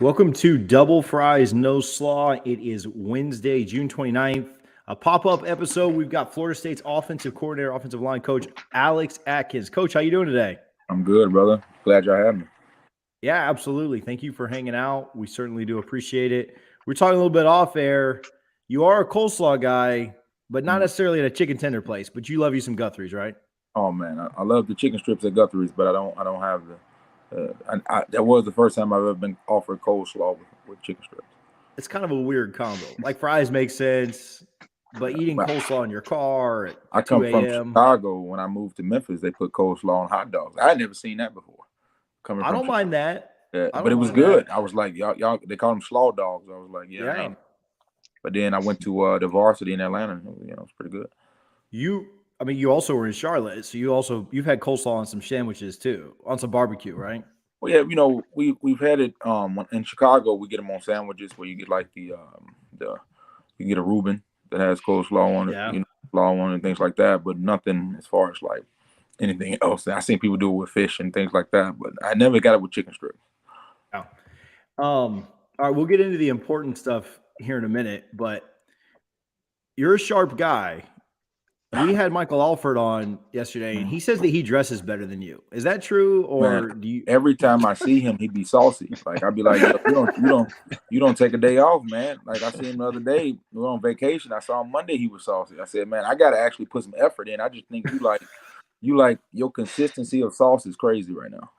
Welcome to Double Fries No Slaw. It is Wednesday, June 29th. A pop-up episode. We've got Florida State's offensive coordinator, offensive line coach, Alex Atkins. Coach, how you doing today? I'm good, brother. Glad y'all have me. Yeah, absolutely. Thank you for hanging out. We certainly do appreciate it. We're talking a little bit off air. You are a coleslaw guy, but not necessarily at a chicken tender place, but you love you some Guthries, right? Oh man, I love the chicken strips at Guthrie's, but I don't have the. That was the first time I've ever been offered coleslaw with chicken strips. It's kind of a weird combo. Like fries make sense, but eating But coleslaw in your car at I 2 come from a.m. Chicago. When I moved to Memphis, they put coleslaw on hot dogs. I had never seen that before. Coming I from don't Chicago, mind that. I but it don't was mind that. good. I was like, y'all. They call them slaw dogs. I was like, yeah, I Yeah. know. But then I went to the varsity in Atlanta. It's pretty good. You also were in Charlotte, so you've had coleslaw on some sandwiches too, on some barbecue, right? Well, yeah, we've had it in Chicago. We get them on sandwiches where you get like the you get a Reuben that has coleslaw on it, Yeah. slaw on it, and things like that. But nothing as far as like anything else. I seen people do it with fish and things like that, but I never got it with chicken strips. Yeah. All right, we'll get into the important stuff here in a minute, but you're a sharp guy. We had Michael Alford on yesterday, and he says that he dresses better than you. Is that true, or Man, do you? every time I see him, he be saucy. Like I'd be like, yo, you don't take a day off, man. Like I seen him the other day. We were on vacation. I saw him Monday. He was saucy. I said, man, I got to actually put some effort in. I just think you like your consistency of sauce is crazy right now.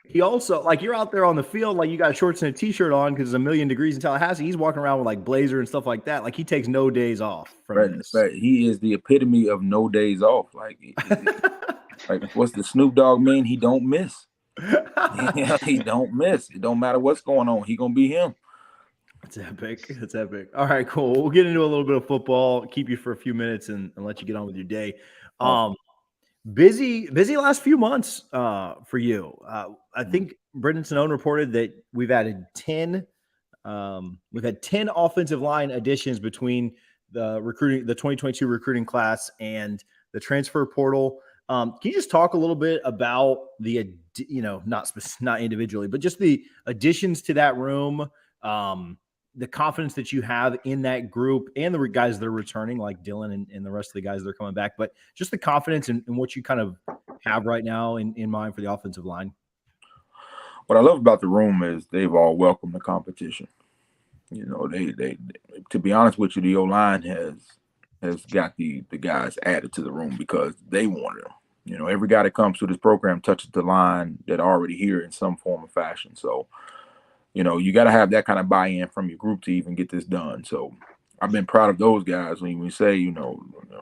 He also, like, you're out there on the field, like you got shorts and a t-shirt on because it's a million degrees in Tallahassee. He's walking around with like blazer and stuff like that. Like he takes no days off from Right, this. right. He is the epitome of no days off. Like, like what's the Snoop Dogg mean? He don't miss. He don't miss. It don't matter what's going on. He gonna be him. It's epic. It's epic. All right, cool. We'll get into a little bit of football, keep you for a few minutes and let you get on with your day. Awesome. Busy last few months for you. I think Brendan Sonnone reported that we've added 10. We've had 10 offensive line additions between the 2022 recruiting class and the transfer portal. Can you just talk a little bit about the, not individually, but just the additions to that room, the confidence that you have in that group and the guys that are returning, like Dylan and the rest of the guys that are coming back, but just the confidence in what you kind of have right now in mind for the offensive line? What I love about the room is they've all welcomed the competition. They to be honest with you, the O-line has got the guys added to the room because they wanted them. Every guy that comes through this program touches the line that are already here in some form or fashion. So, you got to have that kind of buy-in from your group to even get this done. So I've been proud of those guys when we say,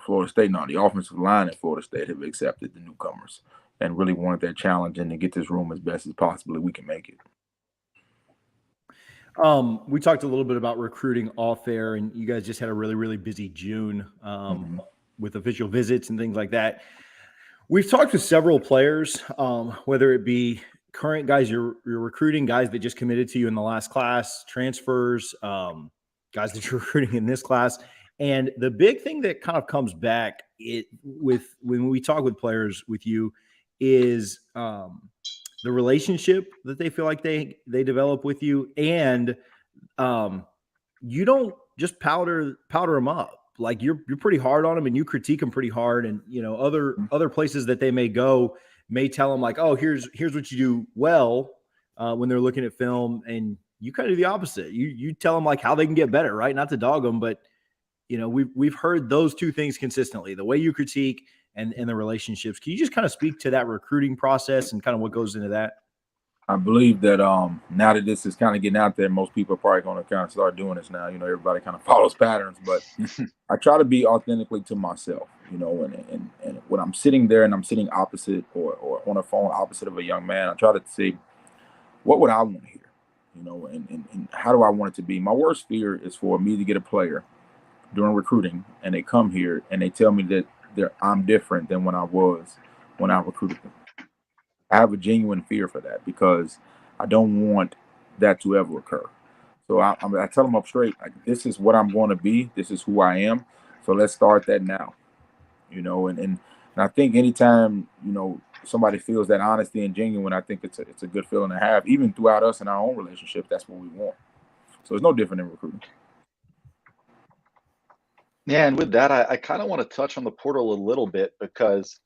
Florida State, now the offensive line at Florida State have accepted the newcomers and really wanted that challenge and to get this room as best as possibly we can make it. We talked a little bit about recruiting off air, and you guys just had a really, really busy June with official visits and things like that. We've talked with several players, whether it be current guys you're recruiting, guys that just committed to you in the last class, transfers, guys that you're recruiting in this class. And the big thing that kind of comes back when we talk with players with you is the relationship that they feel like they develop with you, and you don't just powder them up. Like you're pretty hard on them, and you critique them pretty hard. And other places that they may go may tell them like, oh, here's what you do well when they're looking at film, and you kind of do the opposite. You tell them like how they can get better, right? Not to dog them, but we've heard those two things consistently: the way you critique and the relationships. Can you just kind of speak to that recruiting process and kind of what goes into that? I believe that now that this is kind of getting out there, most people are probably going to kind of start doing this now. Everybody kind of follows patterns, but I try to be authentically to myself, and when I'm sitting there and I'm sitting opposite or on a phone opposite of a young man, I try to say, what would I want to hear, and how do I want it to be? My worst fear is for me to get a player during recruiting and they come here and they tell me that I'm different than when I recruited them. I have a genuine fear for that because I don't want that to ever occur. So I tell them up straight, like, this is what I'm going to be. This is who I am. So let's start that now, and I think anytime, somebody feels that honesty and genuine, I think it's a good feeling to have. Even throughout us and our own relationship, that's what we want. So it's no different in recruiting. Yeah, and with that, I kind of want to touch on the portal a little bit because,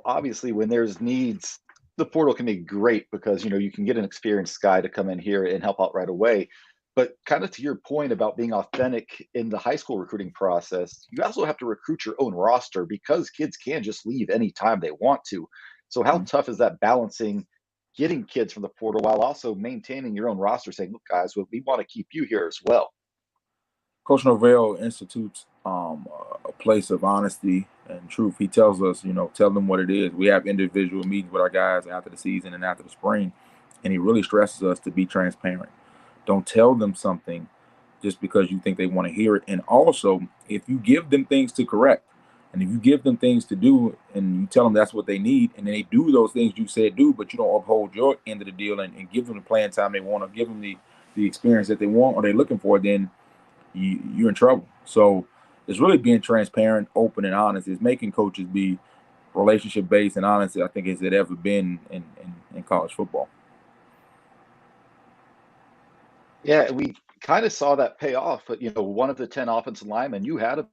obviously when there's needs, the portal can be great because, you can get an experienced guy to come in here and help out right away. But kind of to your point about being authentic in the high school recruiting process, you also have to recruit your own roster because kids can just leave anytime they want to. So how tough is that balancing getting kids from the portal while also maintaining your own roster, saying, look, guys, we want to keep you here as well? Coach Norvell institutes a place of honesty and truth. He tells us, tell them what it is. We have individual meetings with our guys after the season and after the spring, and he really stresses us to be transparent. Don't tell them something just because you think they want to hear it. And also, if you give them things to correct, and if you give them things to do, and you tell them that's what they need, and they do those things you said do, but you don't uphold your end of the deal and give them the playing time they want, or give them the experience that they want or they're looking for, then you're in trouble. So it's really being transparent, open, and honest. It's making coaches be relationship based and honest, I think, as it ever been in college football. Yeah, we kind of saw that pay off. But one of the 10 offensive linemen you had a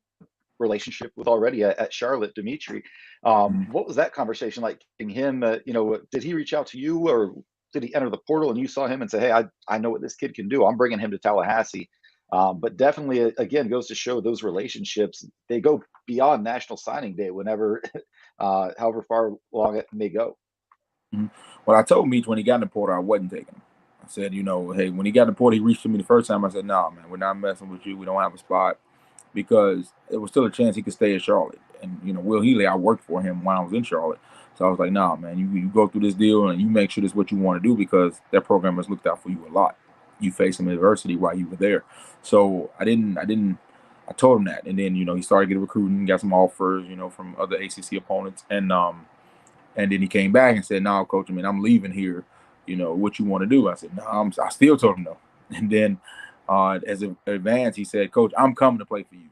relationship with already at Charlotte, Dimitri. What was that conversation like? Getting him, did he reach out to you, or did he enter the portal and you saw him and say, "Hey, I know what this kid can do. I'm bringing him to Tallahassee." But definitely, again, goes to show those relationships, they go beyond National Signing Day. Whenever, however far long it may go. Well, I told Meach when he got in the portal, I wasn't taking him. I said, hey, when he got in the portal, he reached to me the first time. I said, "No, man, we're not messing with you. We don't have a spot," because there was still a chance he could stay in Charlotte. And Will Healy, I worked for him when I was in Charlotte, so I was like, "Nah, man, you go through this deal and you make sure this is what you want to do, because that program has looked out for you a lot. You faced some adversity while you were there." So I told him that, and then he started getting recruiting, got some offers, from other ACC opponents, and then he came back and said, "No, coach, I'm leaving here. What you want to do?" I said, "No." I still told him no. And then as it advanced, he said, "Coach, I'm coming to play for you.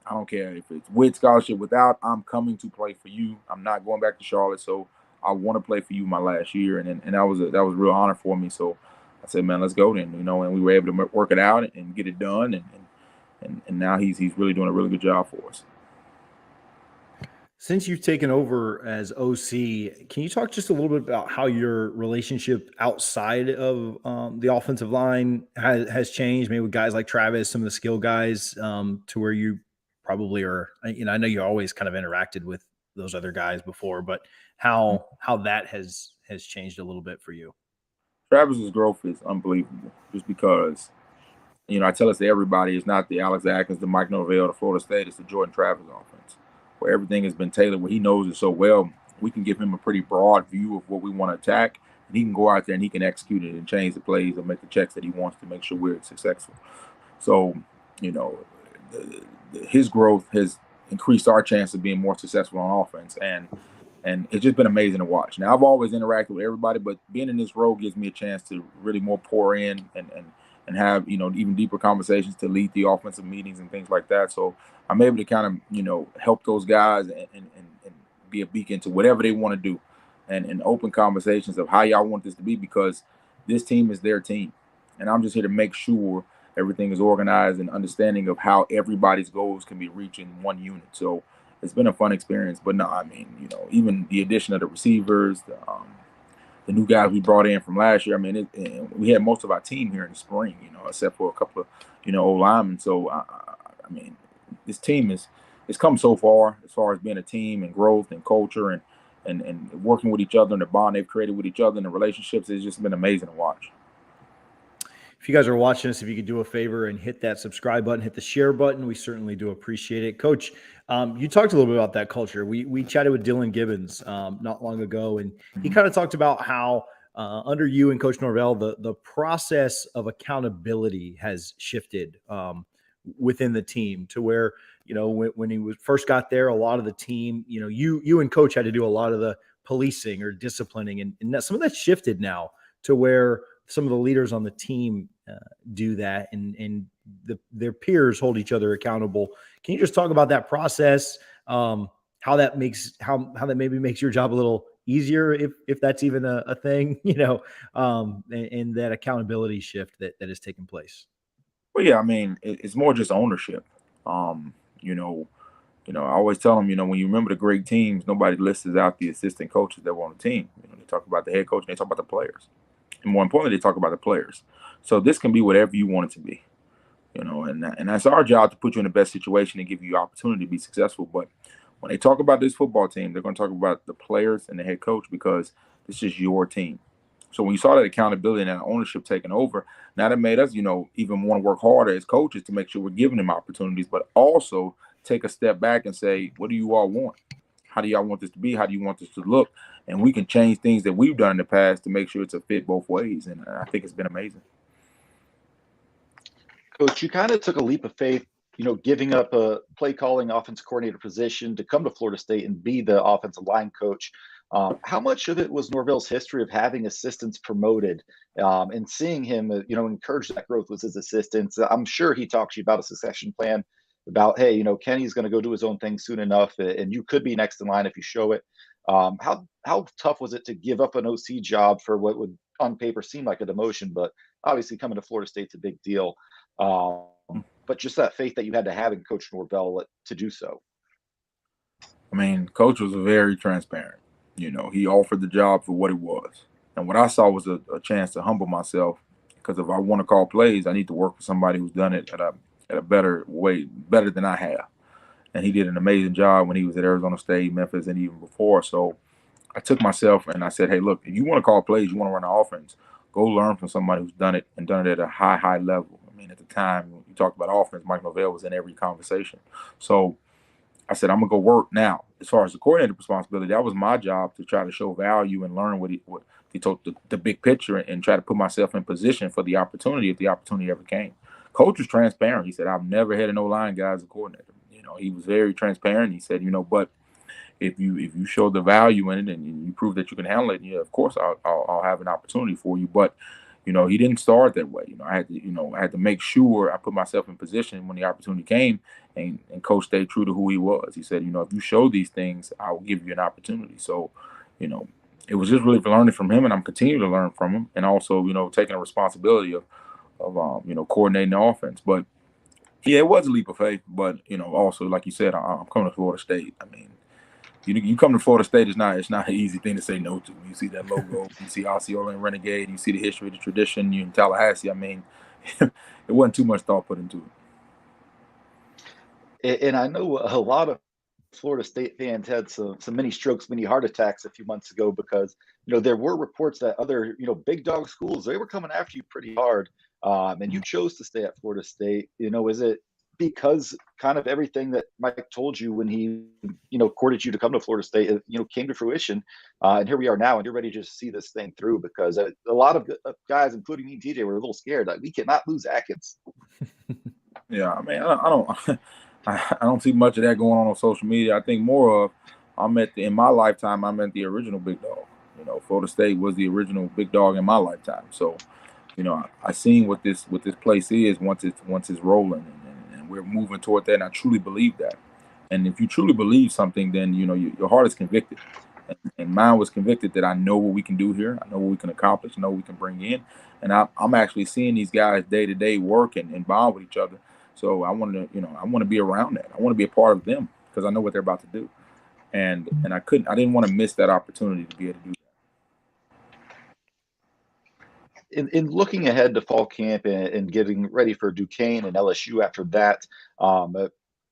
I don't care if it's with scholarship, without. I'm coming to play for you. I'm not going back to Charlotte. So I want to play for you my last year." And that was a real honor for me. So I said, "Man, let's go then." And we were able to work it out and get it done. And now he's really doing a really good job for us. Since you've taken over as OC, can you talk just a little bit about how your relationship outside of the offensive line has changed, maybe with guys like Travis, some of the skill guys, to where you probably are, I know you always kind of interacted with those other guys before, but how that has changed a little bit for you? Travis's growth is unbelievable, just because, I tell us to everybody, it's not the Alex Atkins, the Mike Norvell, the Florida State, it's the Jordan Travis offense, where everything has been tailored, where he knows it so well. We can give him a pretty broad view of what we want to attack, and he can go out there and he can execute it and change the plays and make the checks that he wants to make sure we're successful. So, his growth has increased our chance of being more successful on offense, and it's just been amazing to watch. Now, I've always interacted with everybody, but being in this role gives me a chance to really more pour in and have, even deeper conversations, to lead the offensive meetings and things like that. So I'm able to kind of, help those guys and be a beacon to whatever they want to do, and open conversations of how y'all want this to be, because this team is their team. And I'm just here to make sure everything is organized and understanding of how everybody's goals can be reached in one unit. So it's been a fun experience. But no, even the addition of the receivers, the new guys we brought in from last year. We had most of our team here in the spring, except for a couple of, old linemen. So, this team it's come so far as being a team and growth and culture and working with each other, and the bond they've created with each other and the relationships. It's just been amazing to watch. If you guys are watching us, if you could do a favor and hit that subscribe button, hit the share button, we certainly do appreciate it. Coach, you talked a little bit about that culture. We chatted with Dylan Gibbons not long ago, and he kind of talked about how under you and Coach Norvell, the process of accountability has shifted within the team, to where, when he first got there, a lot of the team, you and Coach had to do a lot of the policing or disciplining, and some of that shifted now to where some of the leaders on the team do that, and their peers hold each other accountable. Can you just talk about that process? How that maybe makes your job a little easier if that's even a thing, and that accountability shift that has taken place. Well, yeah, I mean, it's more just ownership. Um, you know, I always tell them, when you remember the great teams, nobody lists out the assistant coaches that were on the team. They talk about the head coach and they talk about the players. And more importantly, they talk about the players. So this can be whatever you want it to be, and that's our job to put you in the best situation and give you opportunity to be successful. But when they talk about this football team, they're going to talk about the players and the head coach because this is your team. So when you saw that accountability and that ownership taking over, now that made us, even want to work harder as coaches to make sure we're giving them opportunities, but also take a step back and say, what do you all want? How do y'all want this to be? How do you want this to look? And we can change things that we've done in the past to make sure it's a fit both ways. And I think it's been amazing. Coach, you kind of took a leap of faith, giving up a play calling offensive coordinator position to come to Florida State and be the offensive line coach. How much of it was Norvell's history of having assistants promoted and seeing him, encourage that growth with his assistants? I'm sure he talked to you about a succession plan, about, hey, Kenny's going to go do his own thing soon enough, and you could be next in line if you show it. How tough was it to give up an OC job for what would on paper seem like a demotion, but obviously coming to Florida State's a big deal. But just that faith that you had to have in Coach Norvell to do so. I mean, Coach was very transparent. He offered the job for what it was. And what I saw was a chance to humble myself, because if I want to call plays, I need to work with somebody who's done it at a better way, better than I have. And he did an amazing job when he was at Arizona State, Memphis, and even before. So I took myself and I said, hey, look, if you want to call plays, you want to run an offense, go learn from somebody who's done it and done it at a high, high level. I mean, at the time, when you talked about offense, Mike Norvell was in every conversation. So I said, I'm going to go work now. As far as the coordinator responsibility, that was my job to try to show value and learn what he told the big picture and try to put myself in position for the opportunity if the opportunity ever came. Coach was transparent. He said, I've never had an O-line guy as a coordinator. He was very transparent. He said, but if you show the value in it and you prove that you can handle it, yeah, of course I'll have an opportunity for you. But he didn't start that way. I had to make sure I put myself in position when the opportunity came, and Coach stayed true to who he was. He said, if you show these things, I'll give you an opportunity. So, it was just really learning from him, and I'm continuing to learn from him, and also, taking a responsibility of coordinating the offense. But yeah, it was a leap of faith. But also, like you said, I'm coming to Florida State. I mean, you come to Florida State, it's not an easy thing to say no to. You see that logo, you see Osceola and Renegade, you see the history, the tradition. You in Tallahassee. I mean, it wasn't too much thought put into it. And I know a lot of Florida State fans had some mini strokes, mini heart attacks a few months ago because there were reports that other big dog schools, they were coming after you pretty hard, and you chose to stay at Florida State. Is it because kind of everything that Mike told you when he courted you to come to Florida State came to fruition, and here we are now, and you're ready to just see this thing through? Because a lot of guys, including me and TJ, were a little scared, like we cannot lose Atkins. Yeah, I mean, I don't. I don't see much of that going on social media. I think more of in my lifetime, I'm at the original big dog. Florida State was the original big dog in my lifetime. So, I seen what this place is once it's rolling, and we're moving toward that. And I truly believe that. And if you truly believe something, then your heart is convicted, and mine was convicted that I know what we can do here. I know what we can accomplish. I know what we can bring in, and I'm actually seeing these guys day to day work and bond with each other. So I want to be around that. I want to be a part of them because I know what they're about to do, and I didn't want to miss that opportunity to be able to do that. In looking ahead to fall camp and getting ready for Duquesne and LSU after that,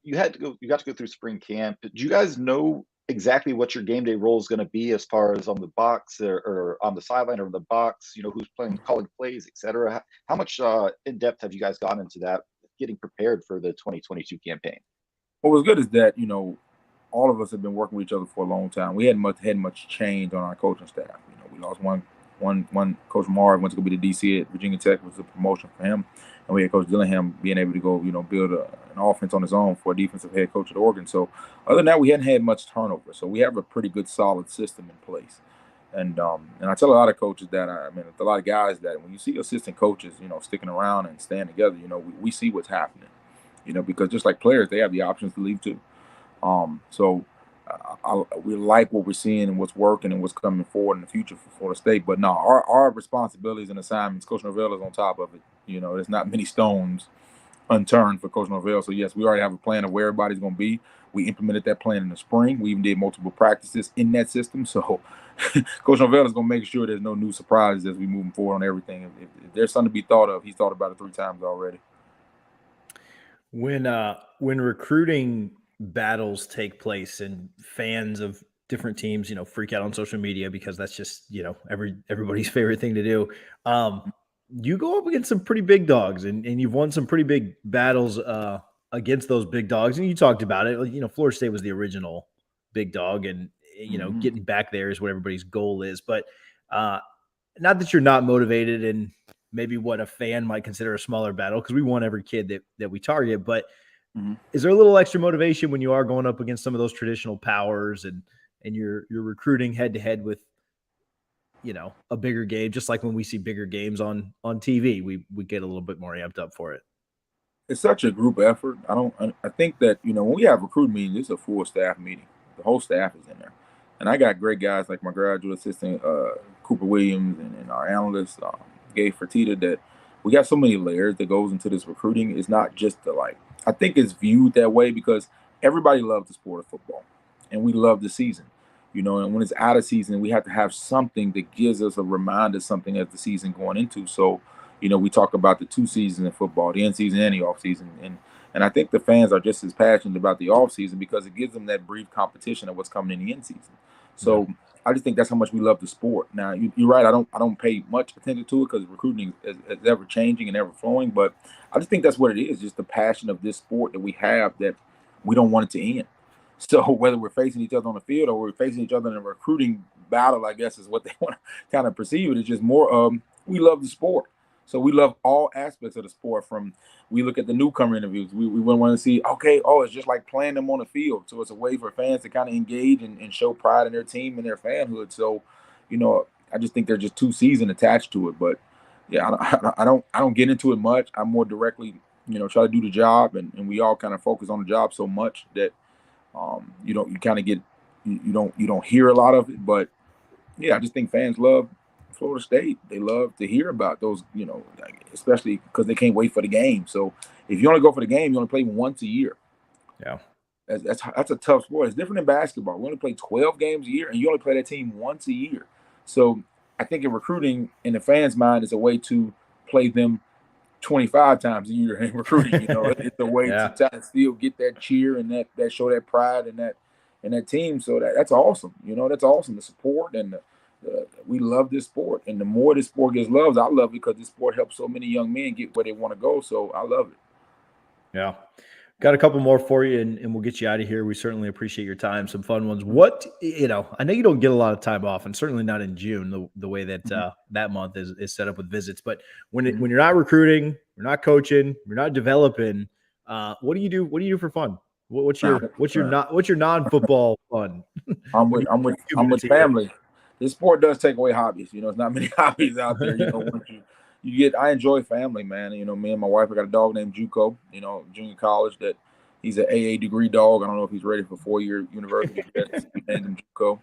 you got to go through spring camp. Do you guys know exactly what your game day role is going to be as far as on the box or on the sideline or in the box? Who's playing, calling plays, etc. How much in depth have you guys gone into that, getting prepared for the 2022 campaign? What was good is that all of us have been working with each other for a long time. We hadn't had much change on our coaching staff. We lost one Coach Marv went to go be the DC at Virginia Tech, was a promotion for him, and we had Coach Dillingham being able to go build an offense on his own for a defensive head coach at Oregon. So other than that, we hadn't had much turnover. So we have a pretty good solid system in place. And I tell a lot of coaches that, a lot of guys that when you see assistant coaches, sticking around and staying together, we see what's happening, because just like players, they have the options to leave too. So we like what we're seeing and what's working and what's coming forward in the future for Florida State. But no, our responsibilities and assignments, Coach Norvell is on top of it. You know, there's not many stones unturned for Coach Norvell. So yes, we already have a plan of where everybody's going to be. We implemented that plan in the spring. We even did multiple practices in that system. So Coach Norvell is going to make sure there's no new surprises as we move forward on everything. If there's something to be thought of, he's thought about it 3 times already. When recruiting battles take place and fans of different teams, freak out on social media because that's just, everybody's favorite thing to do. You go up against some pretty big dogs and you've won some pretty big battles against those big dogs. And you talked about it. Florida State was the original big dog and, getting back there is what everybody's goal is. But not that you're not motivated and maybe what a fan might consider a smaller battle because we want every kid that we target. But is there a little extra motivation when you are going up against some of those traditional powers and you're recruiting head to head with, a bigger game, just like when we see bigger games on TV, we get a little bit more amped up for it. It's such a group effort. I think that, when we have recruit meetings, it's a full staff meeting. The whole staff is in there. And I got great guys like my graduate assistant, Cooper Williams, and our analyst, Gabe Fertitta, that we got so many layers that goes into this recruiting. It's not just I think it's viewed that way because everybody loves the sport of football and we love the season, and when it's out of season, we have to have something that gives us a reminder, something as the season going into. So, we talk about the 2 seasons in football, the in season and the off season. And I think the fans are just as passionate about the off season because it gives them that brief competition of what's coming in the in season. So I just think that's how much we love the sport. Now you're right. I don't pay much attention to it because recruiting is ever changing and ever flowing. But I just think that's what it is. Just the passion of this sport that we have that we don't want it to end. So whether we're facing each other on the field or we're facing each other in a recruiting battle, I guess is what they want to kind of perceive it. It's just more we love the sport. So we love all aspects of the sport. From we look at the newcomer interviews. We want to see, it's just like playing them on the field. So it's a way for fans to kind of engage and show pride in their team and their fanhood. So, I just think they're just too seasoned attached to it. But yeah, I don't get into it much. I more directly, try to do the job, and we all kind of focus on the job so much that you kind of get you don't hear a lot of it. But yeah, I just think fans love Florida State. They love to hear about those, especially because they can't wait for the game. So if you only go for the game, you only play once a year. Yeah, that's a tough sport. It's different than basketball. We only play 12 games a year, and you only play that team once a year. So I think in recruiting, in the fans' mind, is a way to play them 25 times a year in recruiting. It's a way to try to still get that cheer and that show that pride and that team. So that's awesome. That's awesome. The support and we love this sport, and the more this sport gets loved, I love it because this sport helps so many young men get where they want to go. So I love it. Yeah. Got a couple more for you, and we'll get you out of here. We certainly appreciate your time. Some fun ones. What, I know you don't get a lot of time off, and certainly not in June, the way that that month is set up with visits. But when you're not recruiting, you're not coaching, you're not developing, what do you do? What do you do for fun? What's your non-football fun? I'm with family. This sport does take away hobbies. It's not many hobbies out there. I enjoy family, man. Me and my wife, I got a dog named Juco, junior college, that he's an AA degree dog. I don't know if he's ready for 4-year university. We named him Juco.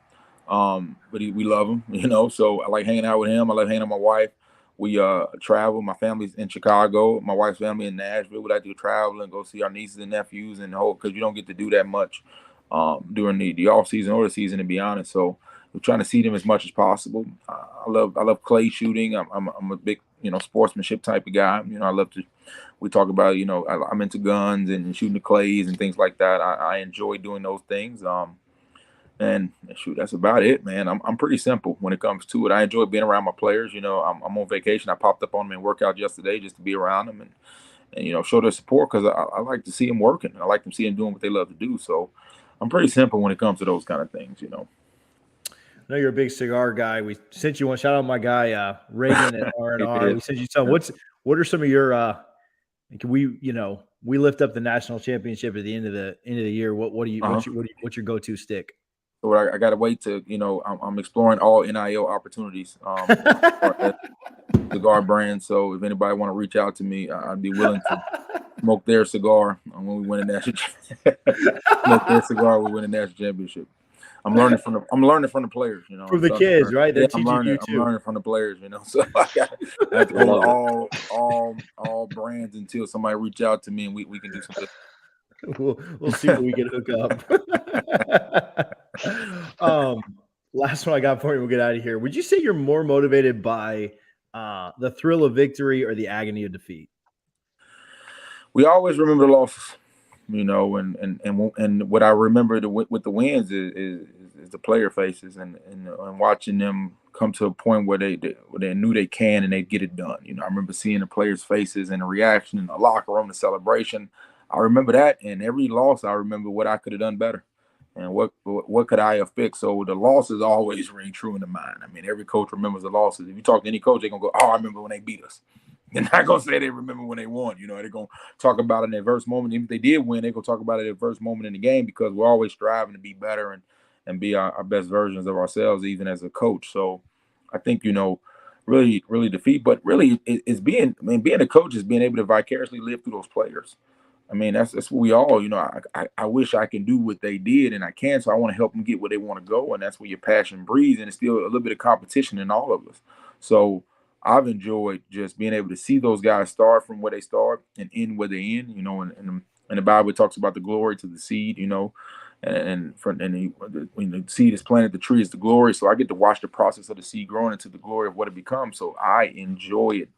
But we love him, so I like hanging out with him. I love hanging out with my wife. We travel. My family's in Chicago. My wife's family in Nashville. We like to travel and go see our nieces and nephews and because you don't get to do that much during the off season or the season, to be honest. So we're trying to see them as much as possible. I love clay shooting. I'm a big sportsmanship type of guy. I love to. We talk about I'm into guns and shooting the clays and things like that. I enjoy doing those things. And shoot, that's about it, man. I'm pretty simple when it comes to it. I enjoy being around my players. I'm on vacation. I popped up on them in workout yesterday just to be around them and show their support because I like to see them working. I like to see them doing what they love to do. So I'm pretty simple when it comes to those kind of things. I know you're a big cigar guy. We sent you one. Shout out my guy Reagan at R&R. We sent you some. What are some of your? Can we we lift up the national championship at the end of the year? What's your go-to stick? So I got to wait to I'm exploring all NIL opportunities. Cigar brand. So if anybody want to reach out to me, I'd be willing to smoke their cigar when we win a national. Smoke their cigar, we win a national championship. I'm learning from the players, you know. From the kids, right? They're teaching you I'm too. learning from the players, you know. So I have to go to all brands until somebody reach out to me and we can do something. We'll see what we can hook up. Last one I got for you. We'll get out of here. Would you say you're more motivated by the thrill of victory or the agony of defeat? We always remember the losses, you know, and what I remember with the wins is the player faces and watching them come to a point where they knew they can and they get it done. You know, I remember seeing the players' faces and the reaction in the locker room, the celebration. I remember that, and every loss, I remember what I could have done better, and what could I have fixed. So the losses always ring true in the mind. I mean, every coach remembers the losses. If you talk to any coach, they're gonna go, "Oh, I remember when they beat us." They're not gonna say they remember when they won. You know, they're gonna talk about it in the adverse moment. Even if they did win, they're gonna talk about it in the adverse moment in the game because we're always striving to be better and be our best versions of ourselves, even as a coach. So I think, you know, really, really defeat, but really it's being a coach is being able to vicariously live through those players. I mean, that's what we all, you know, I wish I can do what they did and I can. So I want to help them get where they want to go. And that's where your passion breathes. And it's still a little bit of competition in all of us. So I've enjoyed just being able to see those guys start from where they start and end where they end, you know, and the Bible talks about the glory to the seed, you know, when the seed is planted, the tree is the glory. So I get to watch the process of the seed growing into the glory of what it becomes. So I enjoy it.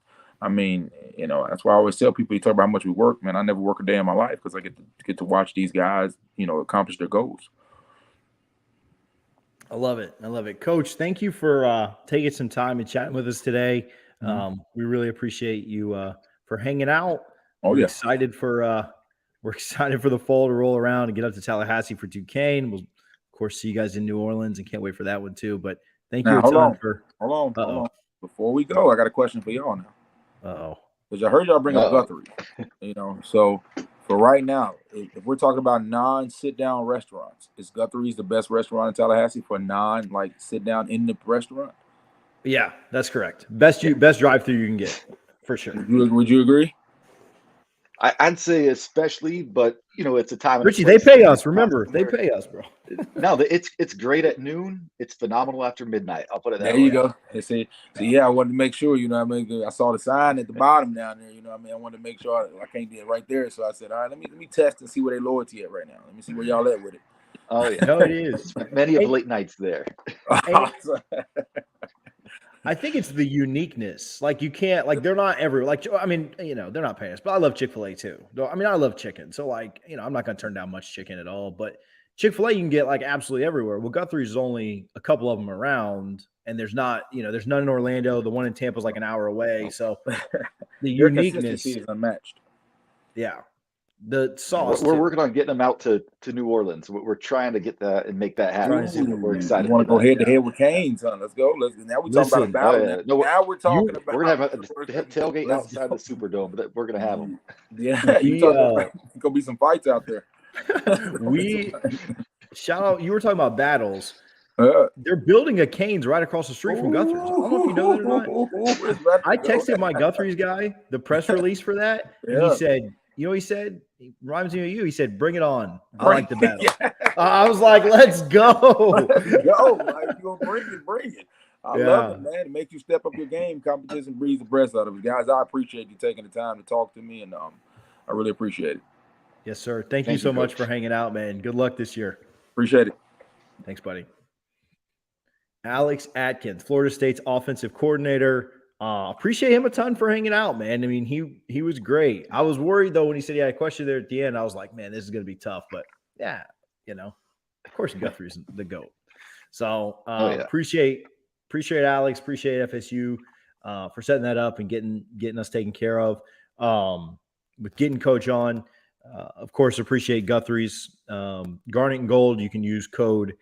I mean, you know, that's why I always tell people, you talk about how much we work, man. I never work a day in my life because I get to watch these guys, you know, accomplish their goals. I love it. I love it. Coach, thank you for taking some time and chatting with us today. We really appreciate you for hanging out. We're excited for the fall to roll around and get up to Tallahassee for Duquesne. We'll of course see you guys in New Orleans and can't wait for that one too. But thank you a ton for hold on. Before we go, I got a question for y'all now. Because I heard y'all bring up Guthrie. You know, so for right now, if we're talking about non-sit-down restaurants, is Guthrie's the best restaurant in Tallahassee for sit-down in the restaurant? Yeah, that's correct. Best drive-through you can get, for sure. Would you agree? I'd say especially, but you know, it's a time. Richie, they pay us. Remember, they pay us, bro. No, it's great at noon. It's phenomenal after midnight. I'll put it that way. There you go. See, I wanted to make sure. You know, what I mean, I saw the sign at the bottom down there. You know, what I mean, I wanted to make sure I can't get it right there. So I said, all right, let me test and see where they loyalty at right now. Let me see where y'all at with it. Oh yeah, no, it is. Many of late nights there. I think it's the uniqueness. Like you can't, like they're not ever like. I mean, you know, they're not paying us, but I love Chick-fil-A too. I mean, I love chicken, so like, you know, I'm not gonna turn down much chicken at all. But Chick-fil-A you can get like absolutely everywhere. Well, Guthrie's is only a couple of them around, and there's not, you know, there's none in Orlando. The one in Tampa is like an hour away. So the uniqueness is unmatched. Yeah. The sauce. We're working on getting them out to New Orleans. We're trying to get that and make that happen. We're excited. You want to go head to head with Canes, son? Let's go. Now we're talking about a battle. Now we're talking about. We're gonna have a tailgate outside the Superdome, but we're gonna have them. Yeah, you talking about gonna be some fights out there. Shout out. You were talking about battles. They're building a Canes right across the street from Guthrie's. I don't know if you know that or not. I texted my Guthrie's guy the press release for that, and he said, you know what he said? He reminds me of you. He said, bring it on. I like the battle. I was like, let's go. Let's go. Like, you gonna bring it. I love it, man. It makes you step up your game. Competition breathes the breath out of it. Guys, I appreciate you taking the time to talk to me, and I really appreciate it. Yes, sir. Thank you so much for hanging out, man. Good luck this year. Appreciate it. Thanks, buddy. Alex Atkins, Florida State's offensive coordinator. Appreciate him a ton for hanging out, man. I mean, he was great. I was worried though when he said he had a question there at the end. I was like, man, this is gonna be tough. But yeah, you know, of course Guthrie's the GOAT. So appreciate Alex, appreciate FSU for setting that up and getting us taken care of. With getting Coach on. Of course, appreciate Guthrie's Garnet and Gold. You can use code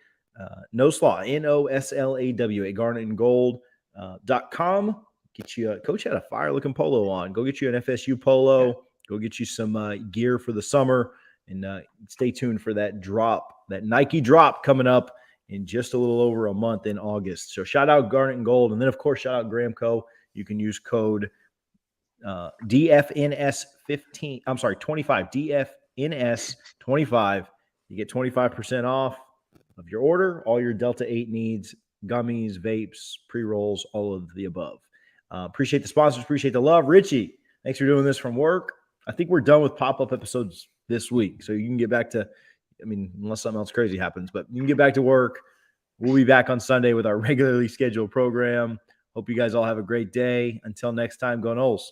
No Slaw, NOSLAW at garnetandgold.com. Get you Coach had a fire looking polo on. Go get you an FSU polo. Go get you some gear for the summer, and stay tuned for that drop, that Nike drop coming up in just a little over a month in August. So shout out Garnet and Gold, and then of course shout out Graham Co. You can use code DFNS15. I'm sorry, 25 DFNS25. You get 25% off. of your order, all your Delta 8 needs, gummies, vapes, pre-rolls, all of the above. Appreciate the sponsors. Appreciate the love. Richie, thanks for doing this from work. I think we're done with pop-up episodes this week. So you can get back to, unless something else crazy happens, but you can get back to work. We'll be back on Sunday with our regularly scheduled program. Hope you guys all have a great day. Until next time, go Noles.